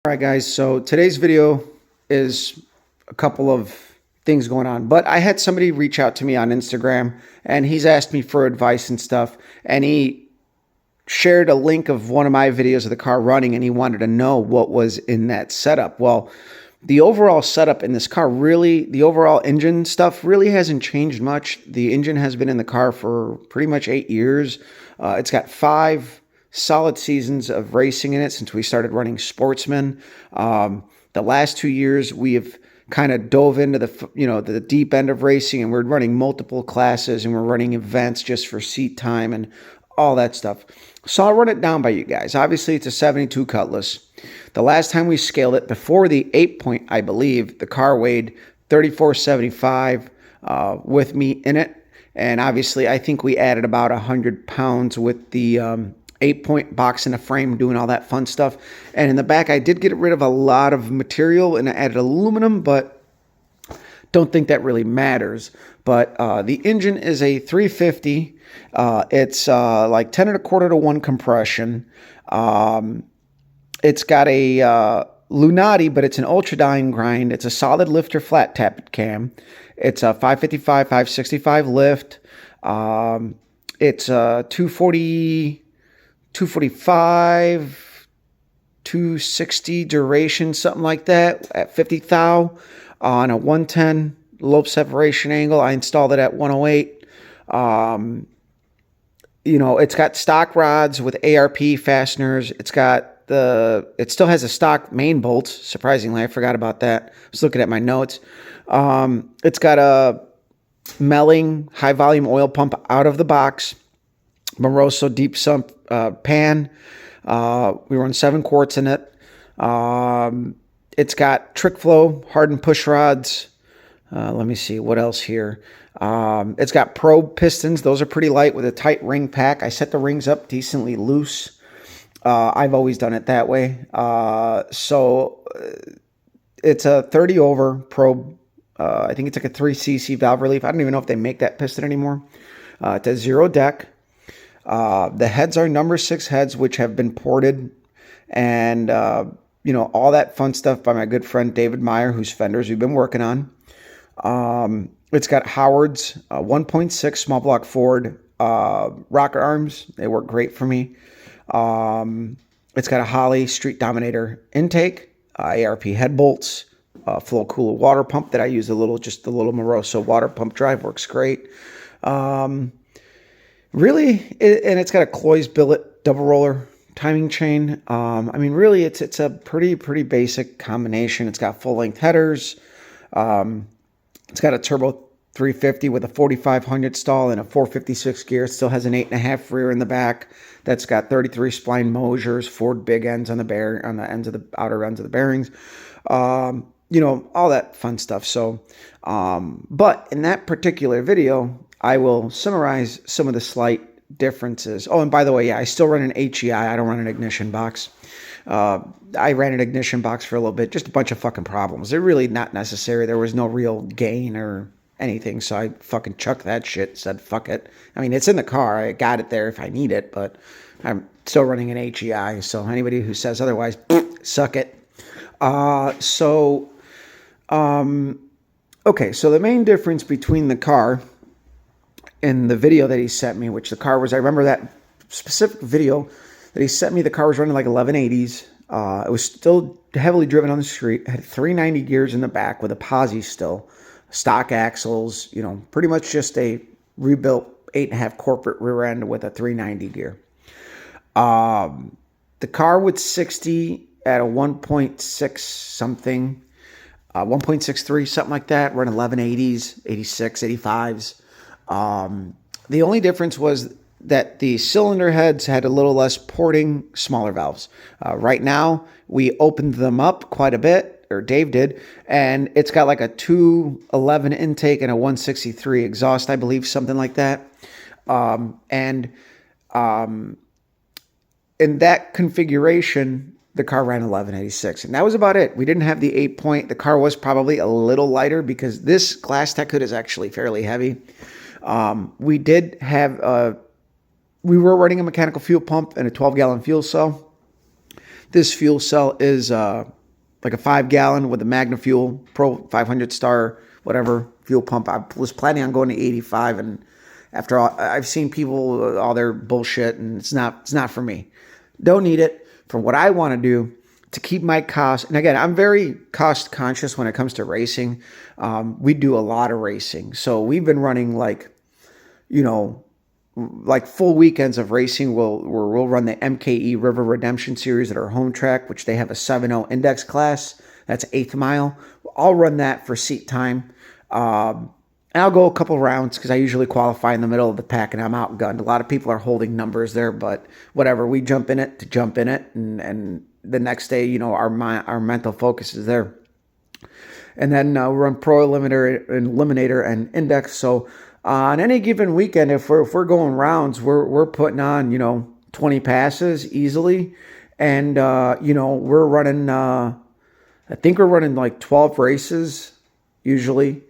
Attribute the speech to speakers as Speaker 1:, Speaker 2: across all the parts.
Speaker 1: All right, guys. So today's video is a couple of things going on, but I had somebody reach out to me on Instagram and he's asked me for advice and stuff. And he shared a link of one of my videos of the car running and he wanted to know what was in that setup. Well, the overall setup in this car really, the overall engine stuff really hasn't changed much. The engine has been in the car for pretty much 8 years. It's got 5 solid seasons of racing in it since we started running Sportsman. The last 2 years we have kind of dove into the deep end of racing, and we're running multiple classes and we're running events just for seat time and all that stuff. So I'll run it down by you guys. Obviously, it's a 72 Cutlass. The last time we scaled it, before the 8-point, I believe, the car weighed 3475 with me in it. And obviously, I think we added about 100 pounds with the 8-point box in the frame, doing all that fun stuff. And in the back, I did get rid of a lot of material and I added aluminum, but don't think that really matters. But the engine is a 350. It's like 10 1/4 to 1 compression. It's got a Lunati, but it's an Ultradyne grind. It's a solid lifter flat tappet cam. It's a 555, 565 lift. It's a 240, 245, 260 duration, something like that, at 50 thou on a 110 lobe separation angle. I installed it at 108. It's got stock rods with ARP fasteners. It still has a stock main bolt. Surprisingly, I forgot about that. I was looking at my notes. It's got a Melling high volume oil pump out of the box. Moroso deep sump pan. We run 7 quarts in it. It's got trick flow hardened push rods. Let me see what else here. It's got probe pistons. Those are pretty light with a tight ring pack. I set the rings up decently loose. I've always done it that way. So it's a 30 over probe. I think it's like a 3cc valve relief. I don't even know if they make that piston anymore. It's a 0 deck. The heads are number 6 heads, which have been ported, and all that fun stuff by my good friend David Meyer, whose fenders we've been working on. It's got Howard's 1.6 small block Ford rocker arms. They work great for me. It's got a Holley Street Dominator intake, ARP head bolts, flow cooler water pump that I use just the little Moroso water pump drive, works great. Really, and it's got a Cloy's billet double roller timing chain. Really, it's a pretty basic combination. It's got full length headers. It's got a turbo 350 with a 4500 stall and a 456 gear. It still has an 8.5 rear in the back. That's got 33 spline Mosers, Ford big ends on the ends of the outer ends of the bearings. All that fun stuff. So, but in that particular video, I will summarize some of the slight differences. Oh, and by the way, yeah, I still run an HEI. I don't run an ignition box. I ran an ignition box for a little bit, just a bunch of fucking problems. They're really not necessary. There was no real gain or anything, so I fucking chucked that shit, said fuck it. It's in the car. I got it there if I need it, but I'm still running an HEI, so anybody who says otherwise, suck it. Okay, so the main difference between the car and the video that he sent me, which the car was, I remember that specific video that he sent me, the car was running like 1180s. It was still heavily driven on the street. It had 390 gears in the back with a posi still, stock axles, pretty much just a rebuilt 8.5 corporate rear end with a 390 gear. The car with 60 at a 1.6 something, 1.63, something like that, run 1180s, 86, 85s. The only difference was that the cylinder heads had a little less porting, smaller valves. Right now, we opened them up quite a bit, or Dave did, and it's got like a 211 intake and a 163 exhaust, I believe, something like that. In that configuration, the car ran 1186, and that was about it. We didn't have the 8-point. The car was probably a little lighter because this Glass Tech hood is actually fairly heavy. We were running a mechanical fuel pump and a 12-gallon fuel cell. This fuel cell is like a 5 gallon with a Magna Fuel Pro 500 star, whatever fuel pump. I was planning on going to 85, and after all, I've seen people all their bullshit, and it's not for me. Don't need it for what I want to do to keep my costs. And again, I'm very cost conscious when it comes to racing. We do a lot of racing, so we've been running like full weekends of racing. We'll run the MKE River Redemption Series at our home track, which they have a 7.0 index class. That's 8th mile. I'll run that for seat time. And I'll go a couple rounds because I usually qualify in the middle of the pack and I'm outgunned. A lot of people are holding numbers there, but whatever. We jump in it to jump in it. And the next day, our mental focus is there. And then we run Pro Eliminator and Index. So on any given weekend, if we're going rounds, we're putting on 20 passes easily, and we're running. I think we're running like 12 races usually.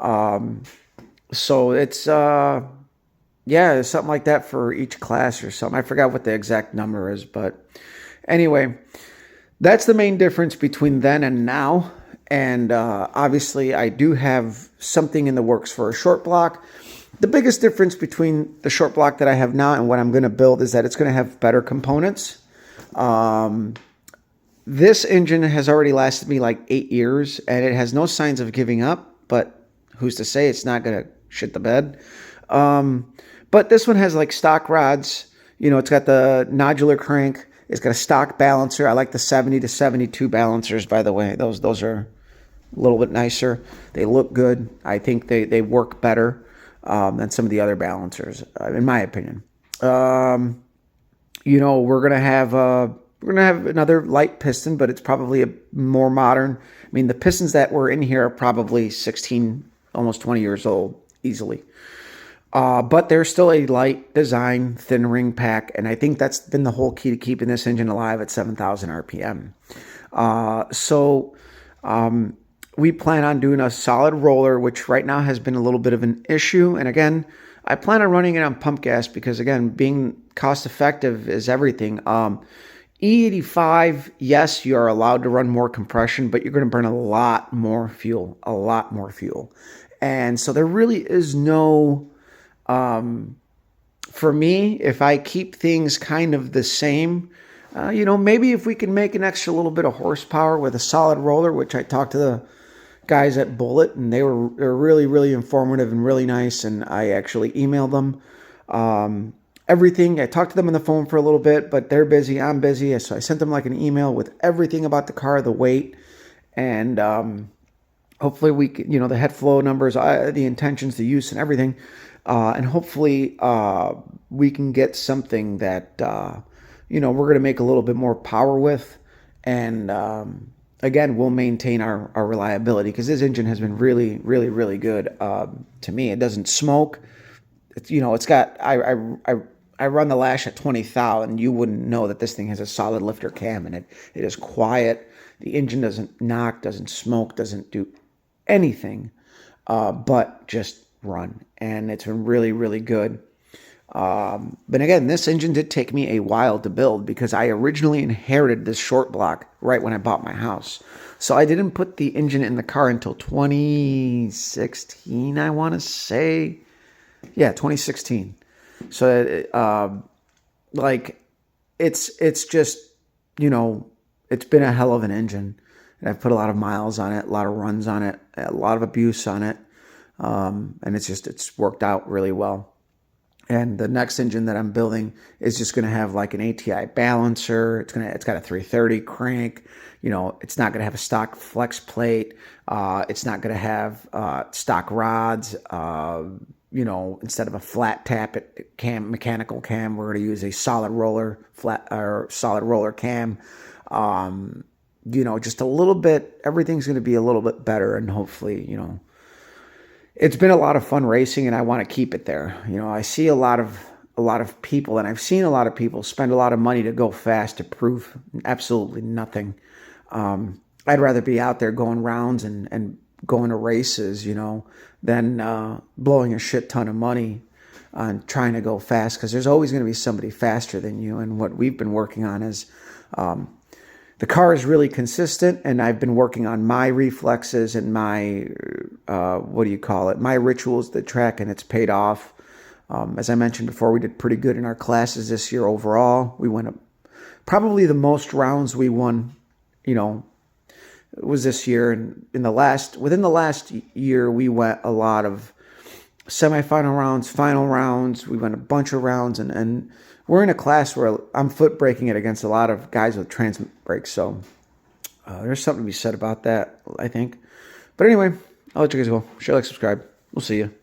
Speaker 1: So it's something like that for each class or something. I forgot what the exact number is, but anyway, that's the main difference between then and now. And obviously, I do have something in the works for a short block. The biggest difference between the short block that I have now and what I'm going to build is that it's going to have better components. This engine has already lasted me like 8 years, and it has no signs of giving up, but who's to say it's not going to shit the bed? But this one has like stock rods. It's got the nodular crank. It's got a stock balancer. I like the 70 to 72 balancers, by the way. Those are a little bit nicer. They look good. I think they work better than some of the other balancers, in my opinion. We're gonna have another light piston, but it's probably a more modern. I mean, the pistons that were in here are probably 16, almost 20 years old, easily. But they're still a light design, thin ring pack, and I think that's been the whole key to keeping this engine alive at 7,000 RPM. We plan on doing a solid roller, which right now has been a little bit of an issue. And again, I plan on running it on pump gas because, again, being cost effective is everything. E85, yes, you are allowed to run more compression, but you're going to burn a lot more fuel. And so there really is no, for me, if I keep things kind of the same, maybe if we can make an extra little bit of horsepower with a solid roller, which I talked to the guys at Bullet, and they're really, really informative and really nice, and I actually emailed them everything. I talked to them on the phone for a little bit, but they're busy, I'm busy, so I sent them like an email with everything about the car, the weight, and hopefully we can, the head flow numbers, the intentions, the use, and everything, and hopefully we can get something that we're going to make a little bit more power with, and again, we'll maintain our reliability because this engine has been really, really, really good to me. It doesn't smoke. It's got, I run the Lash at 20,000, and you wouldn't know that this thing has a solid lifter cam, and it is quiet. The engine doesn't knock, doesn't smoke, doesn't do anything but just run, and it's been really, really good. But again, this engine did take me a while to build because I originally inherited this short block right when I bought my house. So I didn't put the engine in the car until 2016, I want to say. Yeah, 2016. So, it's just, it's been a hell of an engine. And I've put a lot of miles on it, a lot of runs on it, a lot of abuse on it. And it's worked out really well. And the next engine that I'm building is just going to have like an ATI balancer. It's got a 330 crank. It's not going to have a stock flex plate. It's not going to have stock rods. Instead of a flat tap mechanical cam, we're going to use a solid roller cam. Just a little bit. Everything's going to be a little bit better, and hopefully, it's been a lot of fun racing, and I want to keep it there. I see a lot of people, and I've seen a lot of people spend a lot of money to go fast to prove absolutely nothing. I'd rather be out there going rounds and going to races, than blowing a shit ton of money on trying to go fast, because there's always going to be somebody faster than you. And what we've been working on is the car is really consistent, and I've been working on my reflexes and my, what do you call it, my rituals, the track, and it's paid off. As I mentioned before, we did pretty good in our classes this year overall. We went up, probably the most rounds we won, was this year. And within the last year, we went a lot of semifinal rounds, final rounds. We went a bunch of rounds, and we're in a class where I'm foot braking it against a lot of guys with trans brakes. So there's something to be said about that, I think. But anyway, I'll let you guys go. Share, like, subscribe. We'll see you.